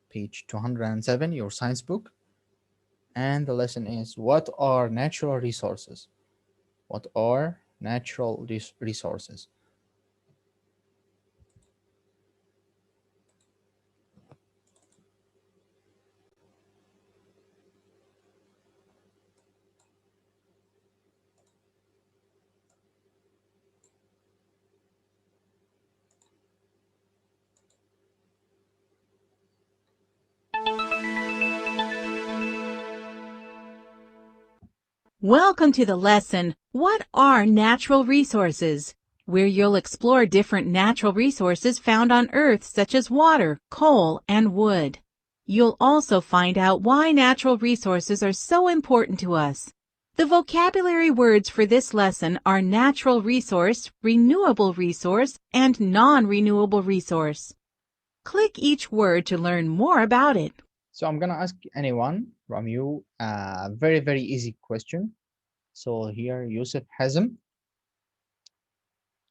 page 207, your science book. And the lesson is, what are natural resources? What are natural resources? Welcome to the lesson, What are Natural Resources?, where you'll explore different natural resources found on Earth such as water, coal, and wood. You'll also find out why natural resources are so important to us. The vocabulary words for this lesson are natural resource, renewable resource, and non-renewable resource. Click each word to learn more about it. So I'm gonna ask anyone from you a very, very easy question. So here, Yusuf Hazm.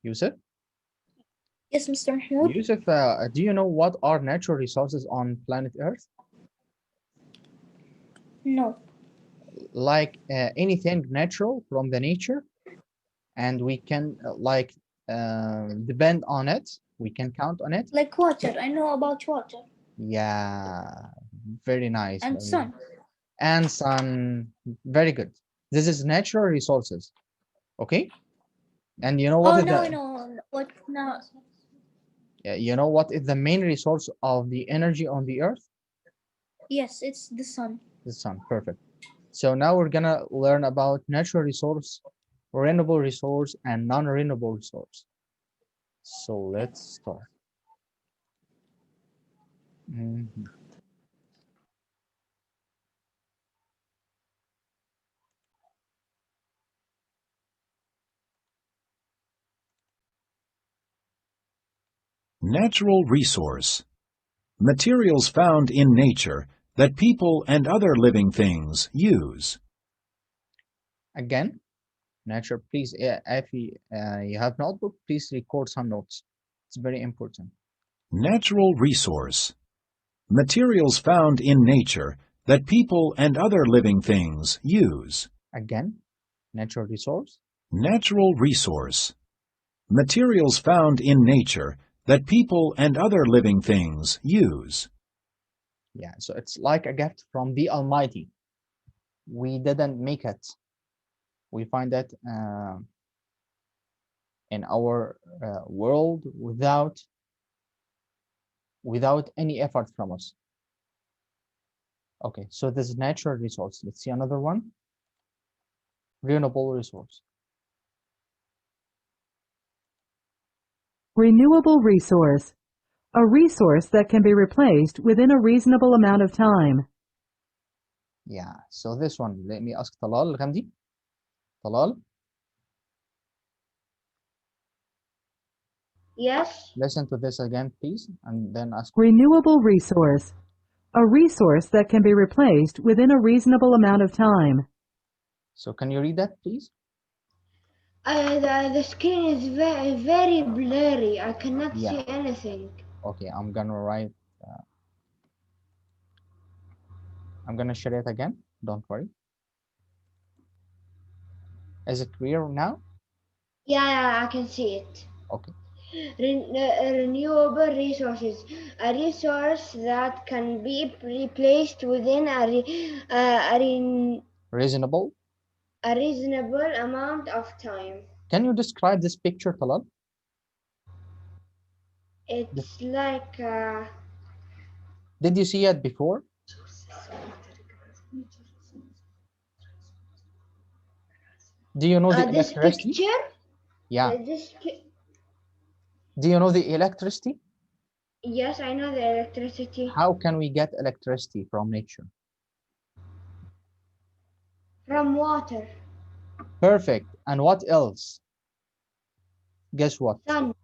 Yusuf? Yes, Mr. Mahmoud. Yusuf, do you know what are natural resources on planet Earth? No. Like anything natural from the nature, and we can depend on it. We can count on it. Like water. I know about water. Yeah, very nice. And sun. And sun. Very good. This is natural resources. Okay. And you know what Oh, is no, the no. What now? you know what is the main resource of the energy on the earth? Yes, it's the sun. The sun. Perfect. So now we're gonna learn about natural resource, renewable resource, and non-renewable resource. So let's start. Mhm. Natural resource. Materials found in nature that people and other living things use. Again, nature, please, if you have notebook, please record some notes. It's very important. Natural resource. Materials found in nature that people and other living things use. Again, natural resource. Natural resource. Materials found in nature that people and other living things use. Yeah, so it's like a gift from the Almighty. We didn't make it. We find that in our world without any effort from us. Okay, so this is natural resource. Let's see another one. Renewable resource. Renewable resource. A resource that can be replaced within a reasonable amount of time. Yeah, so this one, let me ask Talal Ghamdi. Talal, Yes. listen to this again, please, and then ask. Renewable resource. A resource that can be replaced within a reasonable amount of time. So can you read that, please? The screen is very, very blurry. I cannot Yeah. see anything. Okay, I'm gonna write. I'm gonna share it again. Don't worry. Is it clear now? Yeah, I can see it. Okay. Renewable resources, a resource that can be replaced within Reasonable. a reasonable amount of time. Can you describe this picture, Talal? It's like Did you see it before? Do you know the this electricity? picture. Yeah. This Do you know the electricity? Yes, I know the electricity. How can we get electricity from nature? From water. Perfect. And what else? Guess what? Sun.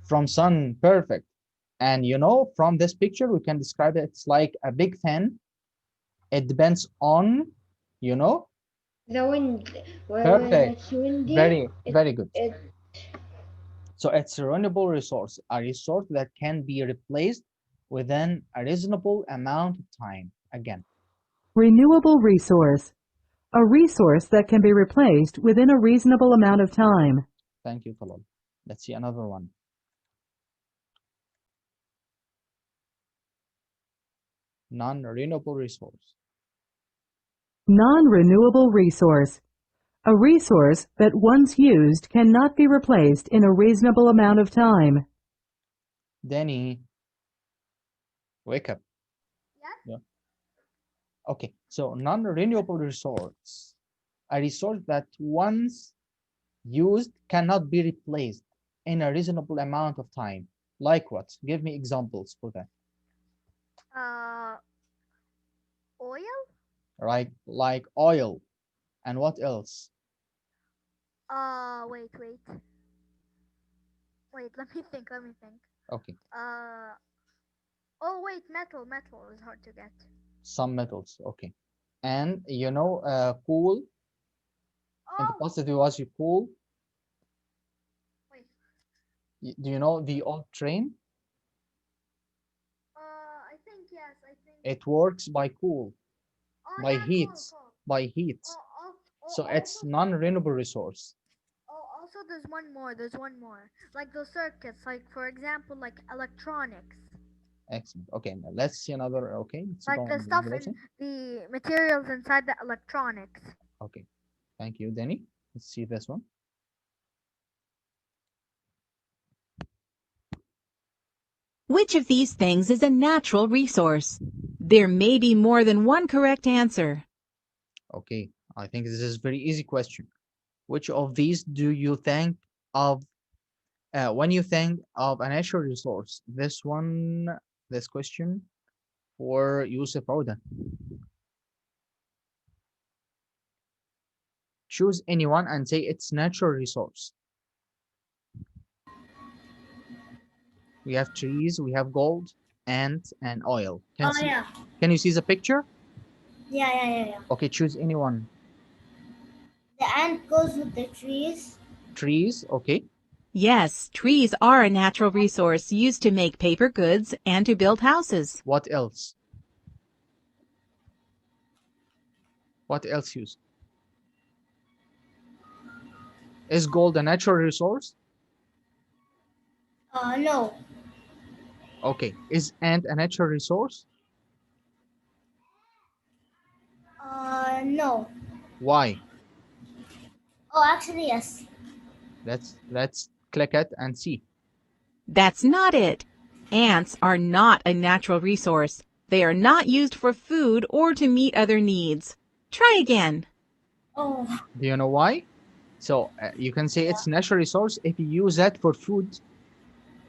From sun. Perfect. And you know, from this picture, we can describe it. It's like a big fan. It depends on, you know? The wind. Perfect. When it's windy. Very good. So it's a renewable resource, a resource that can be replaced within a reasonable amount of time. Again, Renewable resource. A resource that can be replaced within a reasonable amount of time. thank you, Talal. Let's see another one. Non-renewable resource. Non-renewable resource. A resource that once used cannot be replaced in a reasonable amount of time. Danny, wake up. Yeah. Okay, so non-renewable resource, a resource that once used cannot be replaced in a reasonable amount of time. Like what? Give me examples for that. Oil. Right, like oil. And what else? Wait. Wait, let me think. Okay, Oh wait, metal. Metal is hard to get. some metals. Okay. And you know, coal. In the Oh, past, it was you coal. wait. Do you know the old train? I think yes. I think. It works by coal, Oh by yeah, heat, cool. by heat. So it's Also, non-renewable resource. also, there's one more. Like the circuits, like for example, like electronics, Excellent. Okay, now let's see another. Okay, let's like go the on stuff the in lesson. the materials inside the electronics. Okay, thank you, Danny. Let's see this one. Which of these things is a natural resource? There may be more than one correct answer. Okay, I think this is very easy question. Which of these do you think of when you think of a natural resource? This one, this question for Yusuf Auda. Choose anyone and say it's natural resource. We have trees, we have gold, and oil. Yeah. Can you see the picture? Yeah. Okay, choose anyone. The ant goes with the trees. Trees, okay. Yes, trees are a natural resource used to make paper goods and to build houses. What else? What else use? Is gold a natural resource? No. Okay. Is ant a natural resource? No. Why? Oh, actually, yes. Let's click it and see. That's not it. Ants are not a natural resource. They are not used for food or to meet other needs. Try again. Oh. Do you know why? So you can say it's natural resource if you use that for food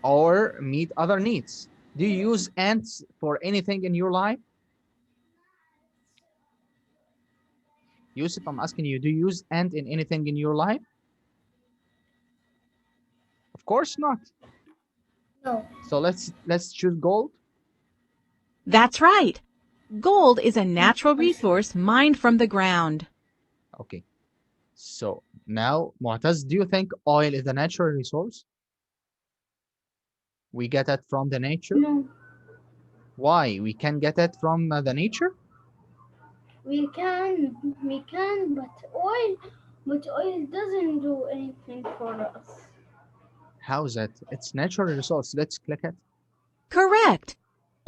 or meet other needs. Do you use ants for anything in your life? Yusuf, I'm asking you, do you use ant in anything in your life? Of course not. No. So let's choose gold. That's right. Gold is a natural resource mined from the ground. Okay. So now, Mu'taz, do you think oil is a natural resource? We get it from the nature? No. Why? We can get it from the nature? We can, but oil doesn't do anything for us. How's that? It's natural resource. Let's click it. Correct.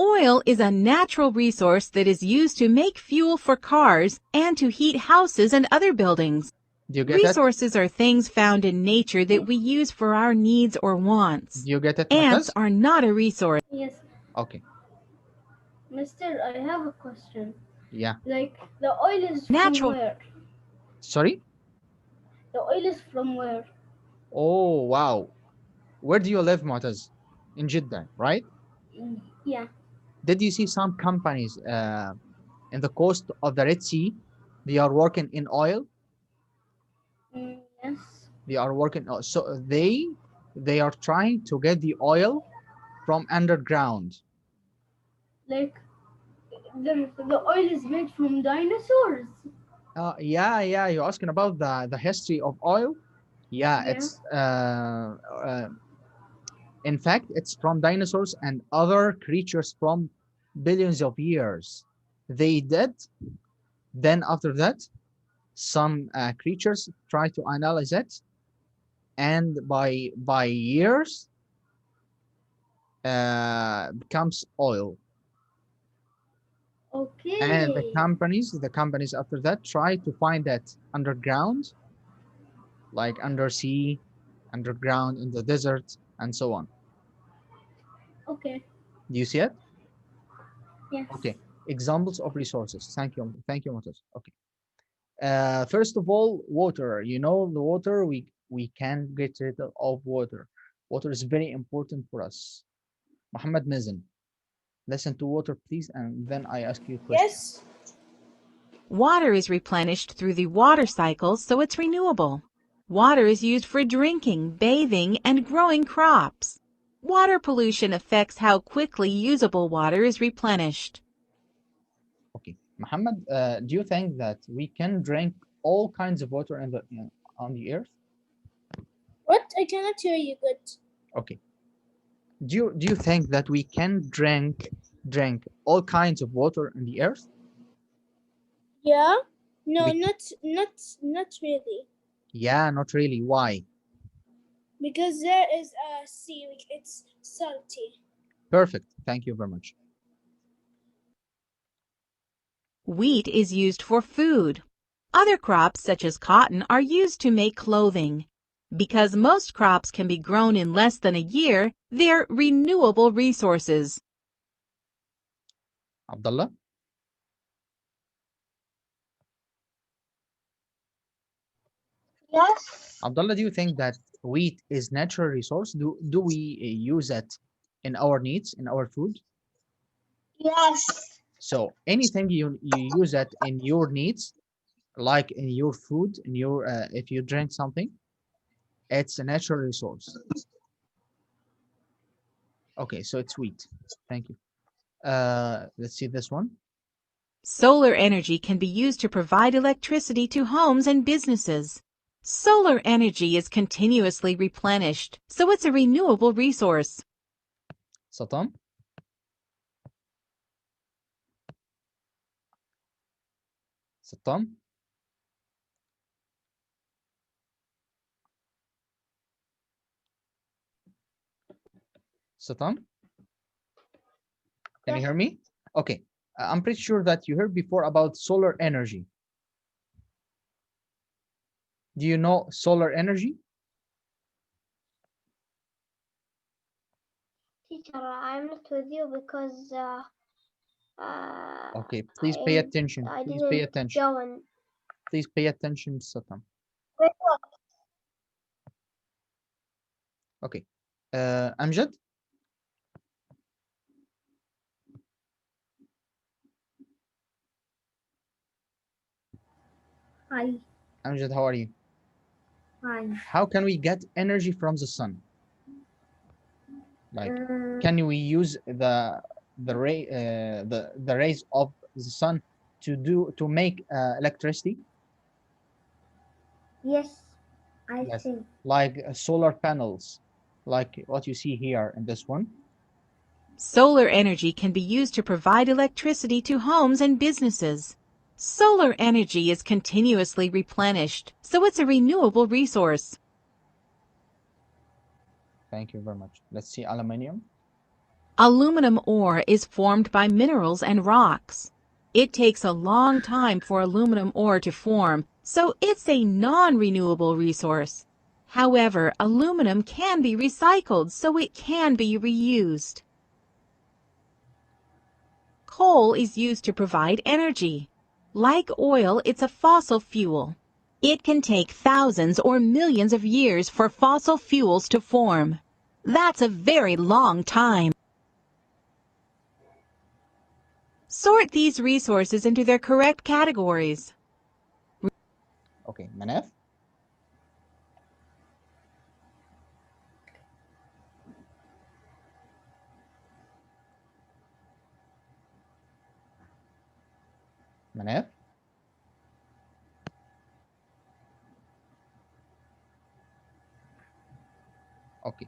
Oil is a natural resource that is used to make fuel for cars and to heat houses and other buildings. Do you get it? Resources are things found in nature that we use for our needs or wants. Do you get it, Ants Mu'taz? are not a resource. Yes, Okay. Mister, I have a question. Yeah. Like, the oil is Natural. from where? Sorry? The oil is from where? Oh, wow. Where do you live, Mu'taz? In Jeddah, right? Yeah. Did you see some companies in the coast of the Red Sea? They are working in oil. Yes. They are working. So they are trying to get the oil from underground. Like, the oil is made from dinosaurs. Yeah. You're asking about the history of oil. Yeah, Yeah. it's In fact, it's from dinosaurs and other creatures from billions of years. They did. Then after that, some creatures try to analyze it, and by years becomes oil. And Okay. the companies after that try to find that underground, like undersea, underground in the desert, and so on. Okay. Do you see it? Yes. Okay. Examples of resources. Thank you, Motos. Okay. First of all, water. You know, the water, we can get rid of water. Water is very important for us. Muhammad Mazen, listen to water, please, and then I ask you a question. Yes. Water is replenished through the water cycle, so it's renewable. Water is used for drinking, bathing, and growing crops. Water pollution affects how quickly usable water is replenished. Okay, Muhammad, do you think that we can drink all kinds of water on the earth? What? I cannot hear you good. Okay. Do you think that we can drink all kinds of water on the earth? Yeah? No, We not really. Yeah, not really. Why? Because there is a sea, it's salty. Perfect. Thank you very much. Wheat is used for food. Other crops, such as cotton, are used to make clothing. Because most crops can be grown in less than a year, they're renewable resources. Abdullah? Yes. Abdullah, do you think that wheat is natural resource? Do we use it in our needs, in our food? Yes. So anything you use it in your needs, like in your food, in your if you drink something, it's a natural resource. Okay, so it's wheat. Thank you. Let's see this one. Solar energy can be used to provide electricity to homes and businesses. Solar energy is continuously replenished, so it's a renewable resource. Satam? Satam? Satam? Can you hear me? Okay. I'm pretty sure that you heard before about solar energy. Do you know solar energy? Teacher, I'm not with you because Okay, please pay attention. I Please pay didn't attention. join. Please pay attention, Satam. Wait, what? Okay. Amjad? Hi. Amjad, how are you? Fine. How can we get energy from the sun? Like, can we use the rays of the sun to make electricity? Yes, I Yes, think. like solar panels, like what you see here in this one. Solar energy can be used to provide electricity to homes and businesses. Solar energy is continuously replenished, so it's a renewable resource. Thank you very much. Let's see aluminium. Aluminum ore is formed by minerals and rocks. It takes a long time for aluminum ore to form, so it's a non-renewable resource. However, aluminum can be recycled, so it can be reused. Coal is used to provide energy. Like oil, it's a fossil fuel. It can take thousands or millions of years for fossil fuels to form. That's a very long time. Sort these resources into their correct categories. Okay, Manaf. Manaf. Okay.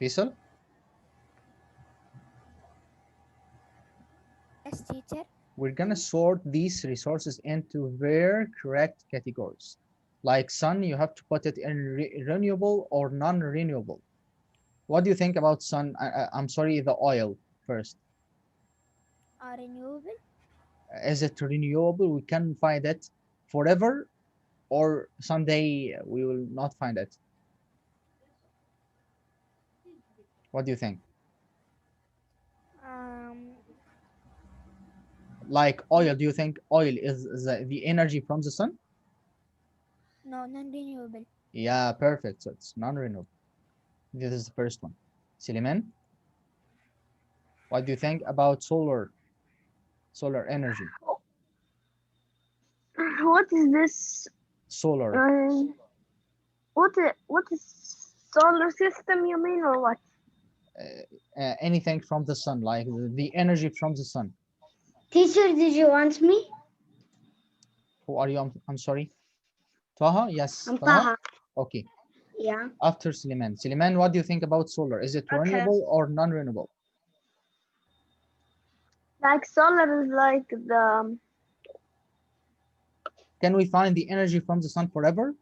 Faisal? Yes, teacher. We're gonna sort these resources into their correct categories. Like sun, you have to put it in renewable or non-renewable. What do you think about sun? I'm sorry, the oil first. Renewable. Is it renewable? We can find it forever, or someday we will not find it. What do you think? Like oil, do you think oil is the energy from the sun? No, non-renewable. Yeah, perfect. So it's non-renewable. This is the first one. Suleiman, what do you think about solar energy? What is this? Solar, What is solar system you mean or what? anything from the sun, like the energy from the sun. Teacher, did you want me? Who are you? I'm sorry. Taha? Yes. I'm Taha? Taha. Okay. Yeah. After Suleiman. Suleiman, what do you think about solar? Is it Okay. renewable or non-renewable? Like solar is like the Can we find the energy from the sun forever?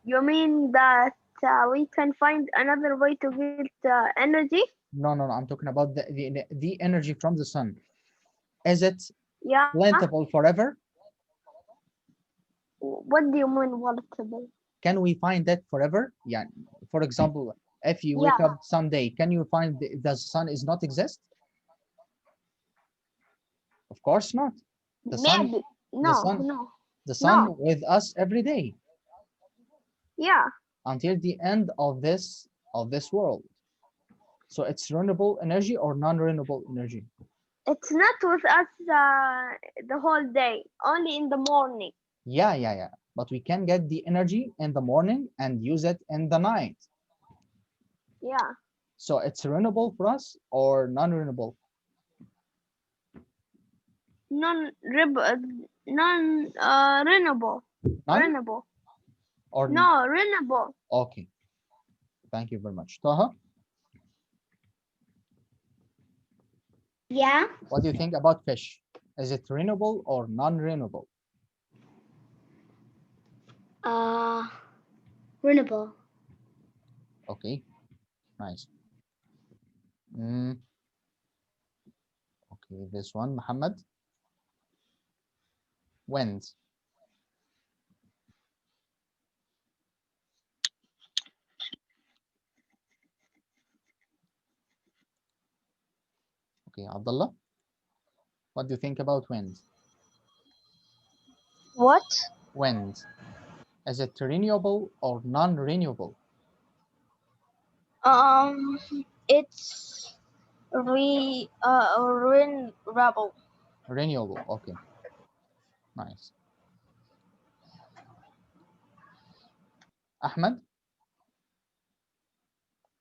you mean that we can find another way to get energy? No. I'm talking about the energy from the sun. Is it Yeah. plentiful forever? What do you mean volatile? Can we find that forever? Yeah. For example, if you wake Yeah. up someday, can you find the sun is not exist? Of course not. The sun, Maybe. the No, sun, no. the sun No. with us every day Yeah. until the end of this world. So it's renewable energy or non-renewable energy? It's not with us the whole day, only in the morning. Yeah. But we can get the energy in the morning and use it in the night. Yeah. So it's renewable for us or non-renewable? Non-renewable. None Renewable. or No, renewable. Okay. Thank you very much. Taha, Yeah. what do you think about fish? Is it renewable or non-renewable? Renewable. Okay, nice. Okay, this one, Muhammad. Wind. Okay, Abdullah, what do you think about wind? What? Wind. Is it renewable or non-renewable? It's renewable. Renewable, okay. Nice. Ahmed,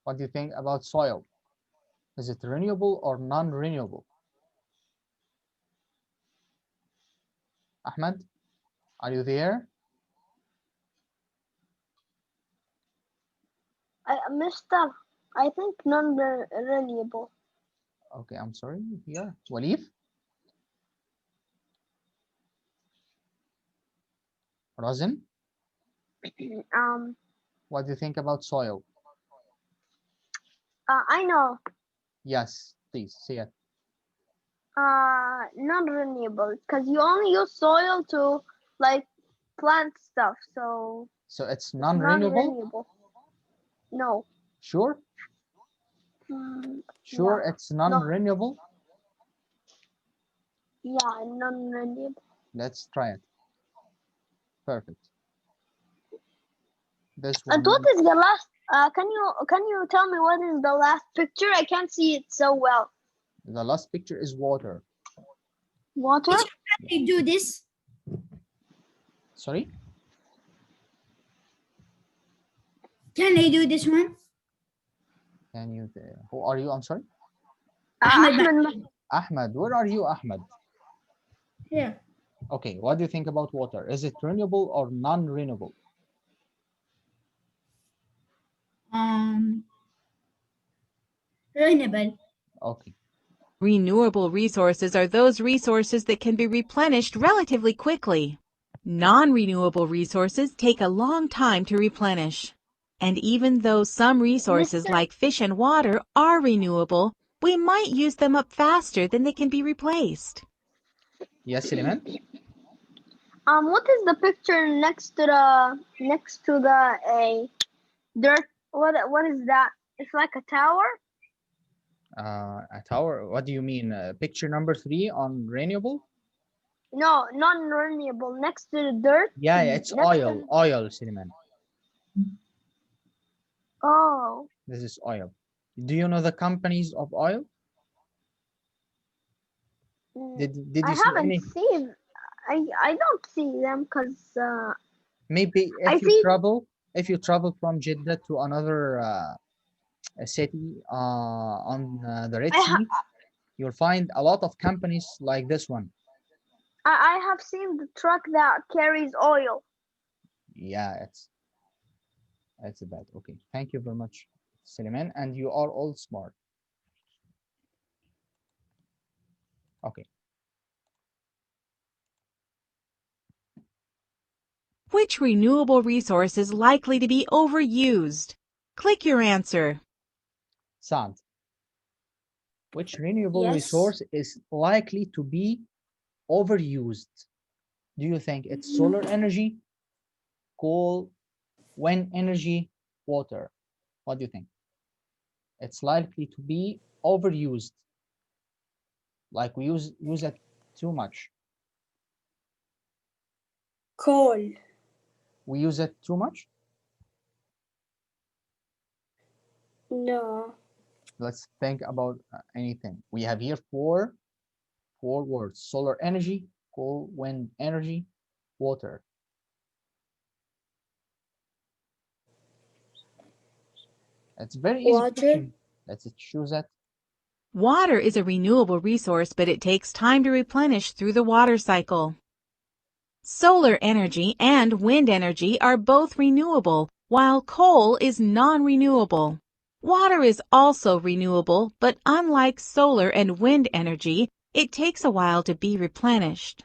what do you think about soil? Is it renewable or non-renewable? Ahmed, are you there? Mister, I think non-renewable. Okay, I'm sorry. Here, Walif. Razin, what do you think about soil? I know. Yes, please say it. Non-renewable, because you only use soil to like plant stuff, so So it's non-renewable? non-renewable. No. Sure? Sure, Yeah. it's non-renewable? Yeah, non-renewable. Let's try it. Perfect. This And one, what is the last? Can you tell me what is the last picture? I can't see it so well. the last picture is water. Water? Can you do this? Sorry? Can I do this one? Can you, who are you? I'm sorry? Ahmed. Ahmed, where are you, Ahmed? Here. Okay, what do you think about water? Is it renewable or non-renewable? Renewable. Okay. Renewable resources are those resources that can be replenished relatively quickly. Non-renewable resources take a long time to replenish. And even though some resources Mr. like fish and water are renewable, we might use them up faster than they can be replaced. Yes, Suleiman? What is the picture next to the dirt? What is that? It's like a tower. A tower. What do you mean? Picture number 3 on renewable? No, non-renewable. Next to the dirt. Yeah, it's Next oil. to- Oil, Suleiman. Oh, This is oil. Do you know the companies of oil? Did I you see haven't any? seen. I don't see them because Maybe I if you see. travel from Jeddah to another city on the Red I ha Sea, you'll find a lot of companies like this one. I have seen the truck that carries oil. Yeah, it's bad. Okay, thank you very much, Suleiman, and you are all smart. Okay, Which renewable resource is likely to be overused? Click your answer. Saad, which renewable Yes. resource is likely to be overused? Do you think it's solar energy, coal, wind energy, water? What do you think? It's likely to be overused, like we use it too much. Coal. We use it too much. No. Let's think about anything. We have here four words: solar energy, coal, wind energy, water. It's very easy Water. question. Let's choose it. Water is a renewable resource, but it takes time to replenish through the water cycle. Solar energy and wind energy are both renewable, while coal is non-renewable. Water is also renewable, but unlike solar and wind energy, it takes a while to be replenished.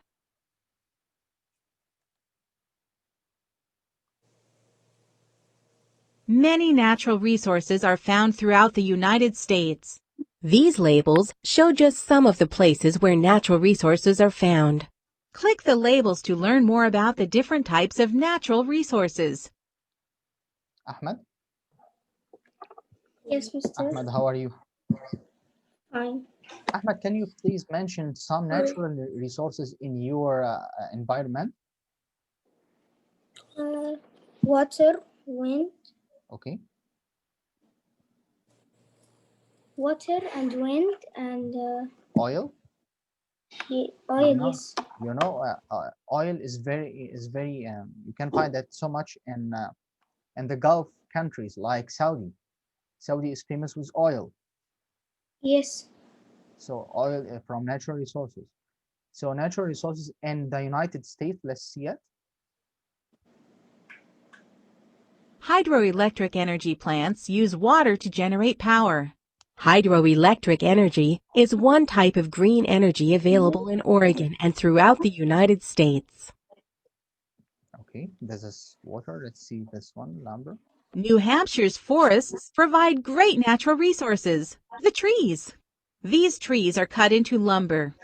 Many natural resources are found throughout the United States. These labels show just some of the places where natural resources are found. Click the labels to learn more about the different types of natural resources. Ahmed, Yes, Mr. Ahmed, how are you? Fine. Ahmed, can you please mention some natural resources in your environment? Water, wind, Okay. water and wind and Oil. oil. know- Yes. You know, oil is very you can find that so much in the Gulf countries like Saudi. Saudi is famous with oil. Yes. So oil from natural resources. So natural resources in the United States, let's see it. Hydroelectric energy plants use water to generate power. Hydroelectric energy is one type of green energy available in Oregon and throughout the United States. Okay, this is water. Let's see this one, lumber. New Hampshire's forests provide great natural resources, the trees. These trees are cut into lumber.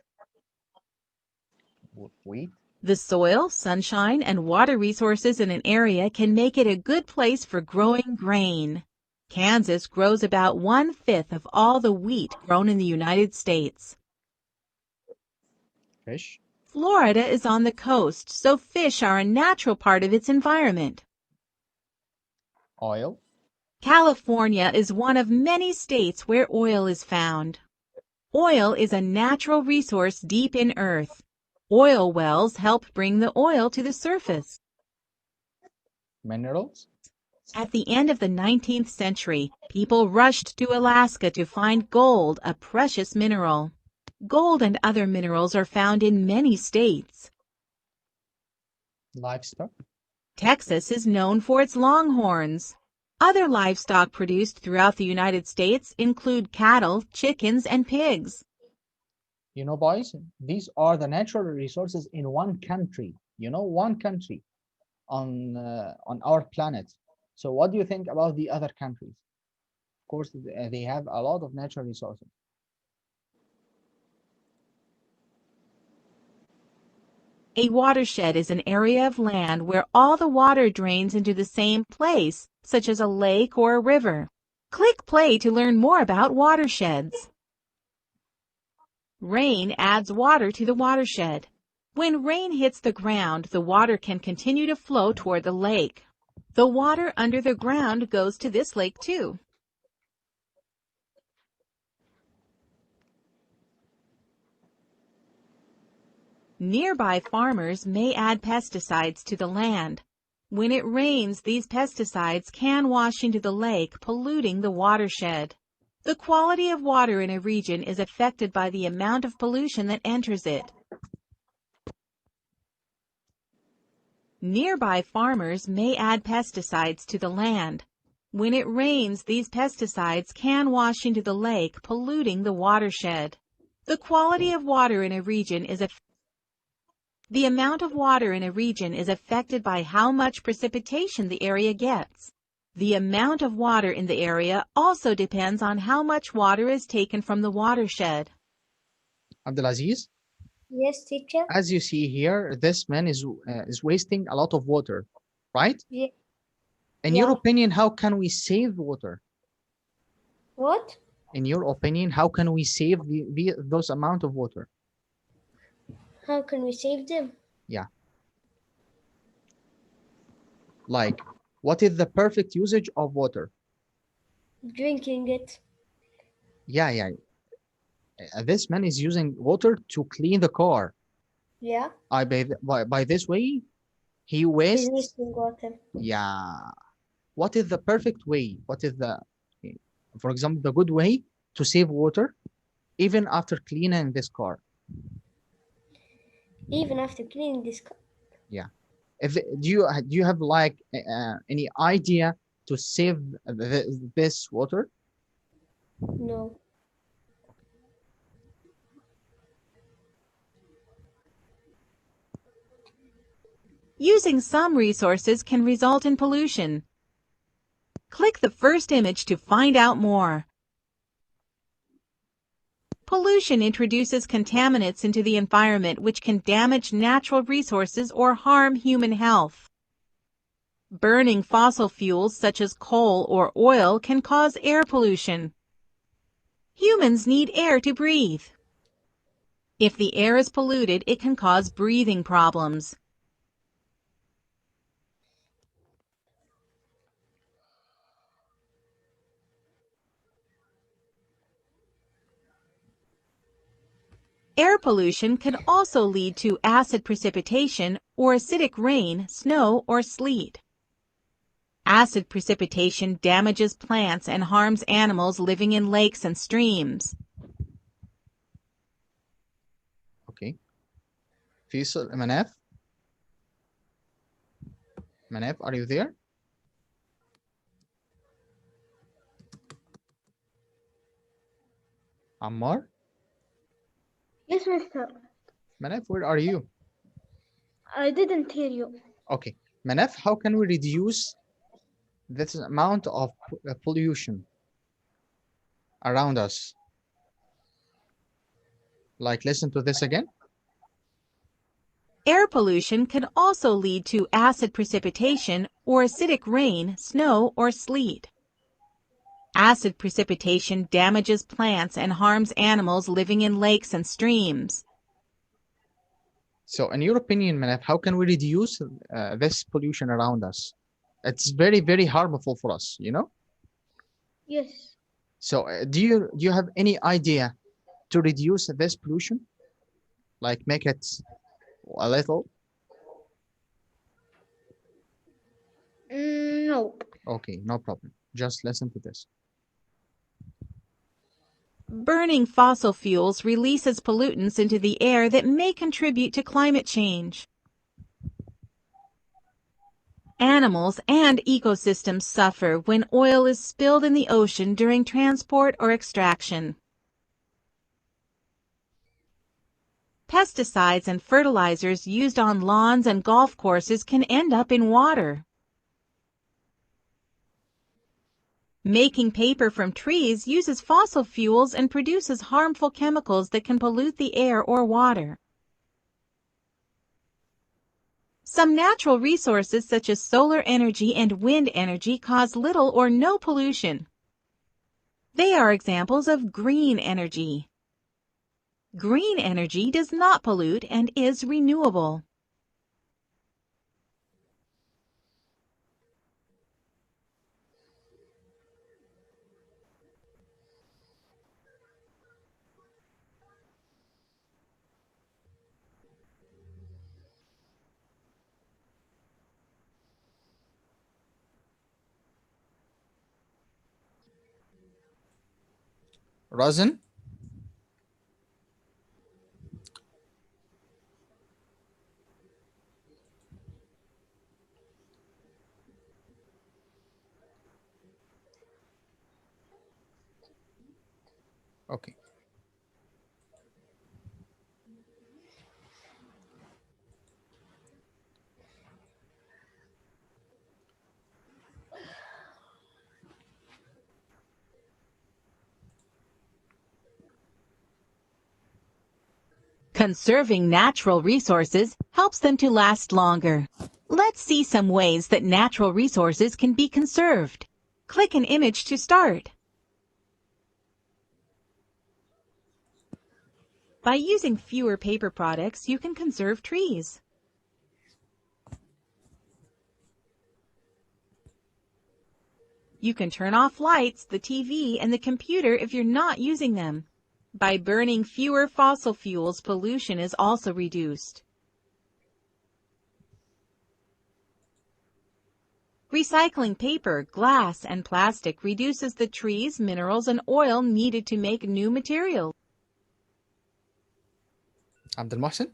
Wheat. The soil, sunshine, and water resources in an area can make it a good place for growing grain. Kansas grows about 1/5 of all the wheat grown in the United States. Fish. Florida is on the coast, so fish are a natural part of its environment. Oil. California is one of many states where oil is found. Oil is a natural resource deep in earth. Oil wells help bring the oil to the surface. Minerals. At the end of the 19th century, people rushed to Alaska to find gold, a precious mineral. Gold and other minerals are found in many states. Livestock. Texas is known for its longhorns. Other livestock produced throughout the United States include cattle, chickens, and pigs. You know, boys, these are the natural resources in one country. You know, one country on our planet. So, what do you think about the other countries? Of course, they have a lot of natural resources. A watershed is an area of land where all the water drains into the same place, such as a lake or a river. Click play to learn more about watersheds. Rain adds water to the watershed. When rain hits the ground, the water can continue to flow toward the lake. The water under the ground goes to this lake too. Nearby farmers may add pesticides to the land. When it rains, these pesticides can wash into the lake, polluting the watershed. The quality of water in a region is affected by the amount of pollution that enters it. Nearby farmers may add pesticides to the land. When it rains, these pesticides can wash into the lake, polluting the watershed. The quality of water in a region is affected. The amount of water in a region is affected by how much precipitation the area gets. The amount of water in the area also depends on how much water is taken from the watershed. Abdulaziz, Yes, teacher. as you see here, this man is wasting a lot of water, right? Yeah. In your Yeah. opinion, how can we save water? What? In your opinion, how can we save those amount of water? How can we save them? Yeah. Like, what is the perfect usage of water? Drinking it. Yeah. This man is using water to clean the car. Yeah. By this way, he He's wastes. wasting water. Yeah. What is the perfect way? What is the, for example, the good way to save water even after cleaning this car? Even after cleaning this car. Yeah. Do you have like any idea to save this water? No. Using some resources can result in pollution. Click the first image to find out more. Pollution introduces contaminants into the environment which can damage natural resources or harm human health. Burning fossil fuels such as coal or oil can cause air pollution. Humans need air to breathe. If the air is polluted, it can cause breathing problems. Air pollution can also lead to acid precipitation or acidic rain, snow, or sleet. Acid precipitation damages plants and harms animals living in lakes and streams. Okay. Faisal, Manaf? Manaf, are you there? Ammar? Yes, mister. Manaf, where are you? I didn't hear you. Okay. Manaf, how can we reduce this amount of pollution around us? Like, listen to this again. Air pollution can also lead to acid precipitation or acidic rain, snow, or sleet. Acid precipitation damages plants and harms animals living in lakes and streams. So, in your opinion, Manaf, how can we reduce this pollution around us? It's very, very harmful for us, you know? Yes. So, do you have any idea to reduce this pollution? Like, make it a little? No. Okay, no problem. Just listen to this. Burning fossil fuels releases pollutants into the air that may contribute to climate change. Animals and ecosystems suffer when oil is spilled in the ocean during transport or extraction. Pesticides and fertilizers used on lawns and golf courses can end up in water. Making paper from trees uses fossil fuels and produces harmful chemicals that can pollute the air or water. Some natural resources such as solar energy and wind energy cause little or no pollution. They are examples of green energy. Green energy does not pollute and is renewable. Razan? Okay. Conserving natural resources helps them to last longer. Let's see some ways that natural resources can be conserved. Click an image to start. By using fewer paper products, you can conserve trees. You can turn off lights, the TV, and the computer if you're not using them. By burning fewer fossil fuels, pollution is also reduced. Recycling paper, glass, and plastic reduces the trees, minerals, and oil needed to make new materials. Abdul Mohsen?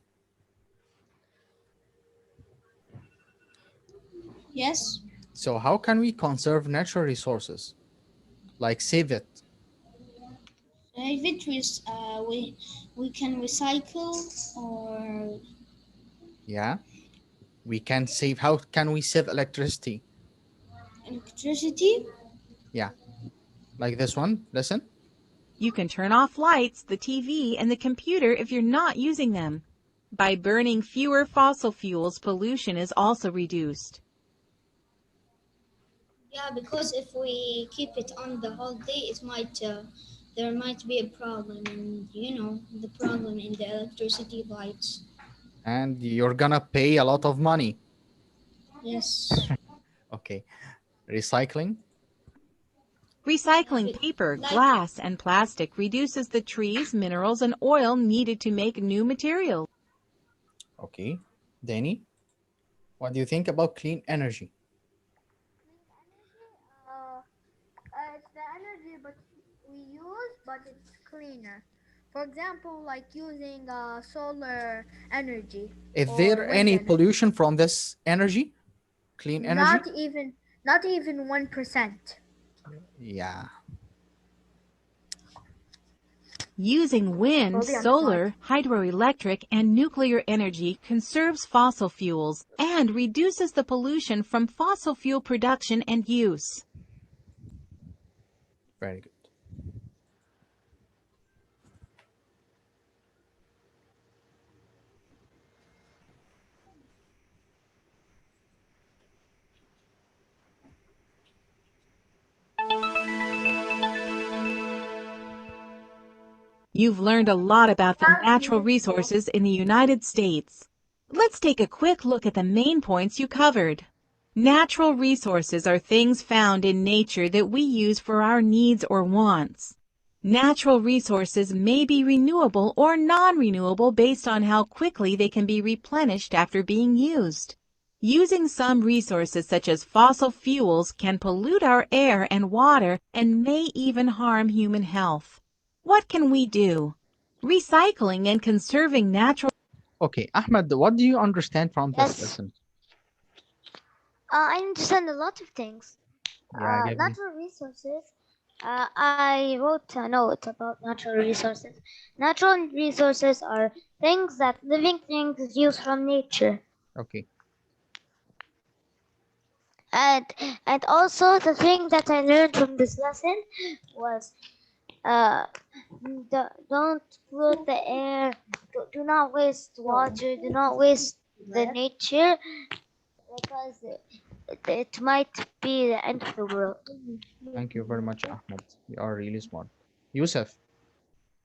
Yes. So how can we conserve natural resources? Like save it? If it is, we can recycle or Yeah. We can save. How can we save electricity? electricity. Yeah. Like this one. Listen. You can turn off lights, the TV, and the computer if you're not using them. By burning fewer fossil fuels, pollution is also reduced. Yeah, because if we keep it on the whole day, there might be a problem, and the problem in the electricity lights. And you're gonna pay a lot of money. Yes. Okay. Recycling. Recycling paper, glass, and plastic reduces the trees, minerals, and oil needed to make new materials. Okay. Danny, what do you think about clean energy? It's the energy but we use, but it's cleaner. For example, like using solar energy. Is or there wind any energy. pollution from this energy? Clean energy? Not even 1%. Yeah. Using wind, Probably on solar, hydroelectric, and nuclear energy conserves fossil fuels and reduces the pollution from fossil fuel production and use. Very good. You've learned a lot about the natural resources in the United States. Let's take a quick look at the main points you covered. Natural resources are things found in nature that we use for our needs or wants. Natural resources may be renewable or non-renewable based on how quickly they can be replenished after being used. Using some resources such as fossil fuels can pollute our air and water and may even harm human health. What can we do? Recycling and conserving natural. Okay, Ahmed, what do you understand from this Yes. lesson? I understand a lot of things. Yeah, give me. Natural resources. I wrote a note about natural resources. Natural resources are things that living things use from nature. Okay. And and also the thing that I learned from this lesson was uh, don't pollute the air. Do not waste water. Do not waste the nature because it might be the end of the world. Thank you very much, Ahmed. You are really smart. Yusuf,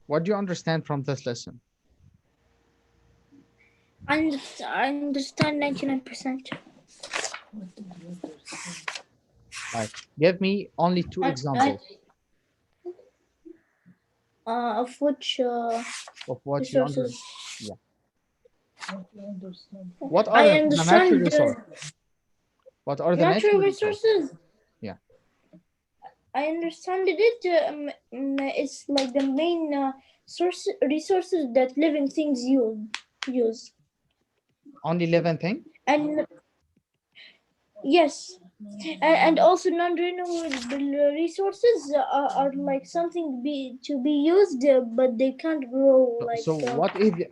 what do you understand from this lesson? I understand 99%. Like, give me only two examples Of which of what you understand. resources? Yeah. What are I the natural understand resources? What are the natural natural resources? resources. Yeah. I understand it. It's like the main resources that living things use. Only living thing? And yes, and also non-renewable resources are like something to be used, but they can't grow So, like so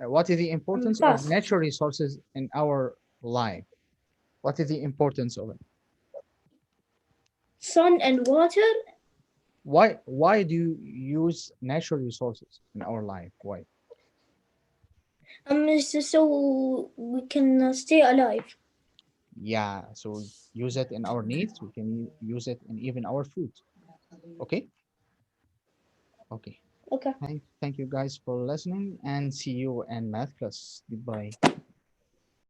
what is the importance of fast. natural resources in our life? What is the importance of it? Sun and water. Why do you use natural resources in our life? Why? So we can stay alive. Yeah, so use it in our needs. We can use it in even our food. Okay? Okay. Okay. Thank you guys for listening and see you in math class. Goodbye.